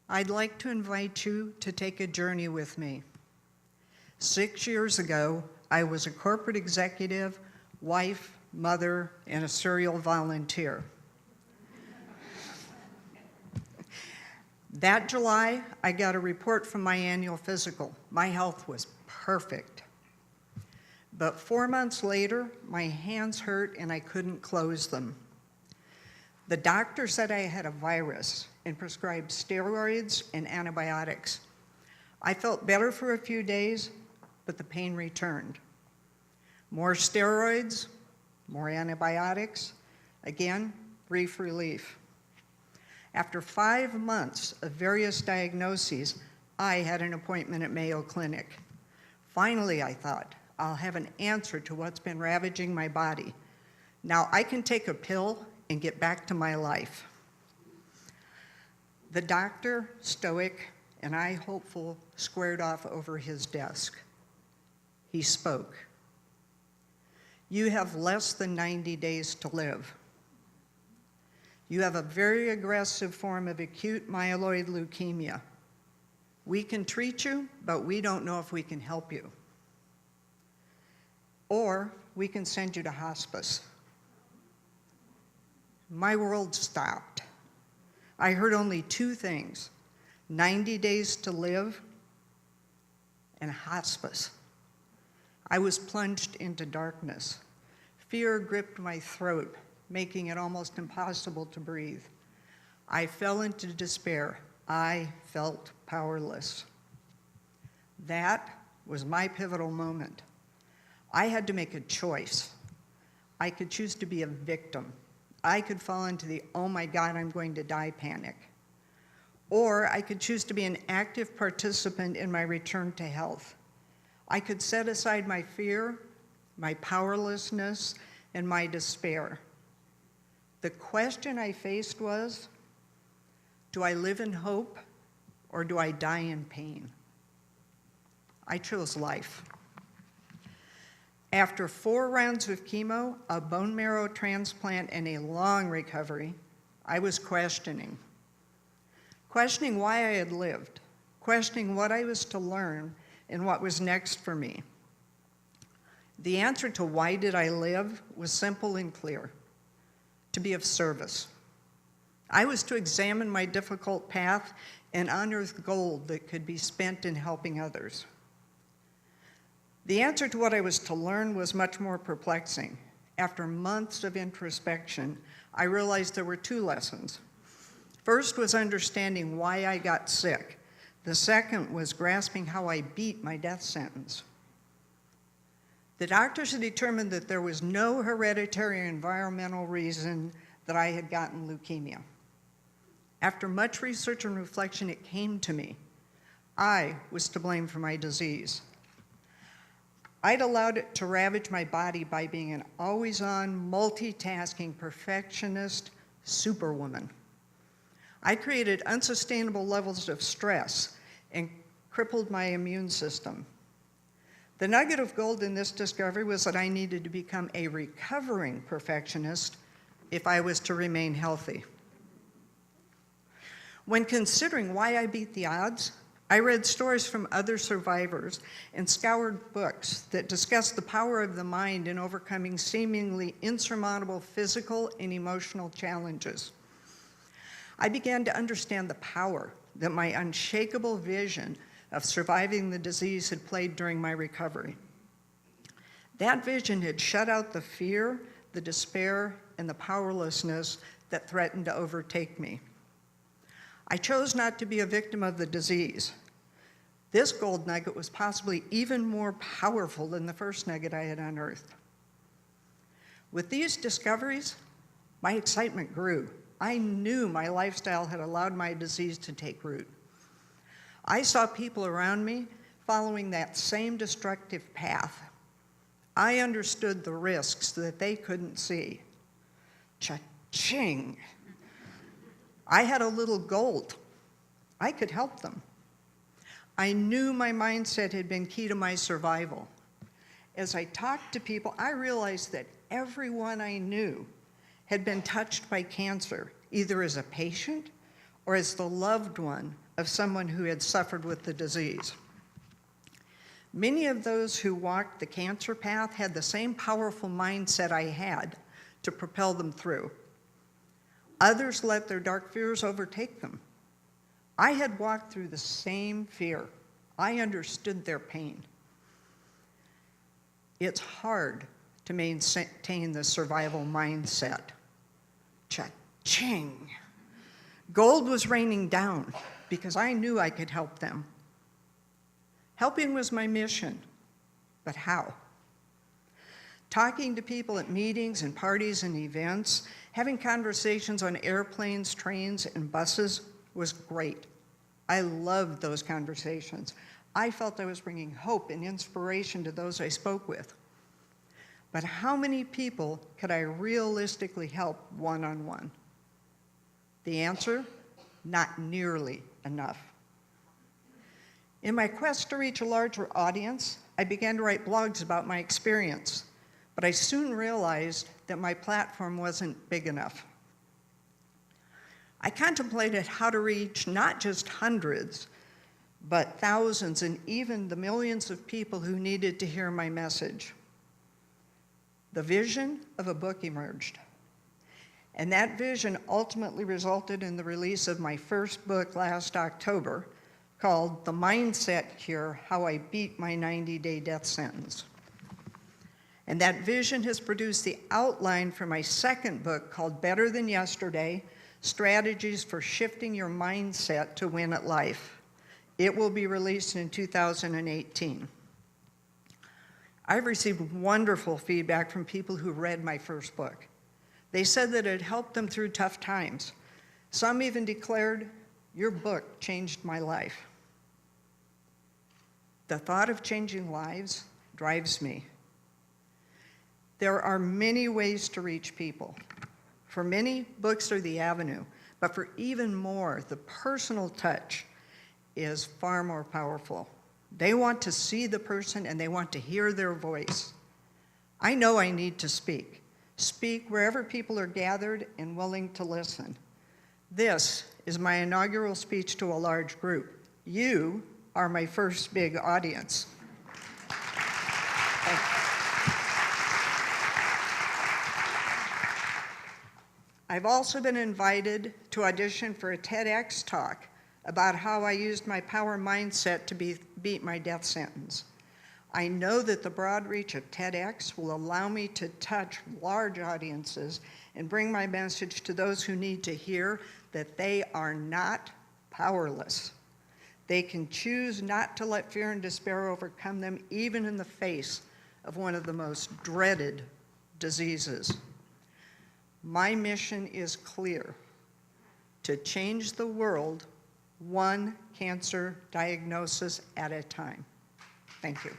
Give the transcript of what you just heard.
I'd like to invite you to take a journey with me. 6 years ago, I was a corporate executive, wife, mother, and a serial volunteer. That July, I got a report from my annual physical. My health was perfect. But 4 months later, my hands hurt and I couldn't close them. The doctor said I had a virus and prescribed steroids and antibiotics. I felt better for a few days, but the pain returned. More steroids, more antibiotics, again, brief relief. After 5 months of various diagnoses, I had an appointment at Mayo Clinic. Finally, I thought, I'll have an answer to what's been ravaging my body. Now I can take a pill and get back to my life. The doctor, stoic, and I, hopeful, squared off over his desk. He spoke. You have less than 90 days to live. You have a very aggressive form of acute myeloid leukemia. We can treat you, but we don't know if we can help you. Or we can send you to hospice. My world stopped. I heard only two things: 90 days to live and hospice. I was plunged into darkness. Fear gripped my throat, making it almost impossible to breathe. I fell into despair. I felt powerless. That was my pivotal moment. I had to make a choice. I could choose to be a victim. I could fall into the, oh my God, I'm going to die panic. Or I could choose to be an active participant in my return to health. I could set aside my fear, my powerlessness, and my despair. The question I faced was, do I live in hope or do I die in pain? I chose life. After 4 rounds of chemo, a bone marrow transplant, and a long recovery, I was questioning why I had lived, questioning what I was to learn and what was next for me. The answer to why did I live was simple and clear: to be of service. I was to examine my difficult path and unearth gold that could be spent in helping others. The answer to what I was to learn was much more perplexing. After months of introspection, I realized there were 2 lessons. First was understanding why I got sick. The second was grasping how I beat my death sentence. The doctors had determined that there was no hereditary or environmental reason that I had gotten leukemia. After much research and reflection, it came to me. I was to blame for my disease. I'd allowed it to ravage my body by being an always-on, multitasking, perfectionist superwoman. I created unsustainable levels of stress and crippled my immune system. The nugget of gold in this discovery was that I needed to become a recovering perfectionist if I was to remain healthy. When considering why I beat the odds, I read stories from other survivors and scoured books that discussed the power of the mind in overcoming seemingly insurmountable physical and emotional challenges. I began to understand the power that my unshakable vision of surviving the disease had played during my recovery. That vision had shut out the fear, the despair, and the powerlessness that threatened to overtake me. I chose not to be a victim of the disease. This gold nugget was possibly even more powerful than the first nugget I had unearthed. With these discoveries, my excitement grew. I knew my lifestyle had allowed my disease to take root. I saw people around me following that same destructive path. I understood the risks that they couldn't see. Cha-ching! I had a little gold. I could help them. I knew my mindset had been key to my survival. As I talked to people, I realized that everyone I knew had been touched by cancer, either as a patient or as the loved one of someone who had suffered with the disease. Many of those who walked the cancer path had the same powerful mindset I had to propel them through. Others let their dark fears overtake them. I had walked through the same fear. I understood their pain. It's hard to maintain the survival mindset. Cha-ching! Gold was raining down because I knew I could help them. Helping was my mission, but how? Talking to people at meetings and parties and events, having conversations on airplanes, trains, and buses was great. I loved those conversations. I felt I was bringing hope and inspiration to those I spoke with. But how many people could I realistically help one-on-one? The answer, not nearly enough. In my quest to reach a larger audience, I began to write blogs about my experience, but I soon realized that my platform wasn't big enough. I contemplated how to reach not just hundreds, but thousands and even the millions of people who needed to hear my message. The vision of a book emerged. And that vision ultimately resulted in the release of my first book last October called The Mindset Cure: How I Beat My 90-Day Death Sentence. And that vision has produced the outline for my second book called Better Than Yesterday: Strategies for Shifting Your Mindset to Win at Life. It will be released in 2018. I've received wonderful feedback from people who read my first book. They said that it helped them through tough times. Some even declared, "Your book changed my life." The thought of changing lives drives me. There are many ways to reach people. For many, books are the avenue, but for even more, the personal touch is far more powerful. They want to see the person and they want to hear their voice. I know I need to speak wherever people are gathered and willing to listen. This is my inaugural speech to a large group. You are my first big audience. Thank you. I've also been invited to audition for a TEDx talk about how I used my power mindset to beat my death sentence. I know that the broad reach of TEDx will allow me to touch large audiences and bring my message to those who need to hear that they are not powerless. They can choose not to let fear and despair overcome them, even in the face of one of the most dreaded diseases. My mission is clear: to change the world one cancer diagnosis at a time. Thank you.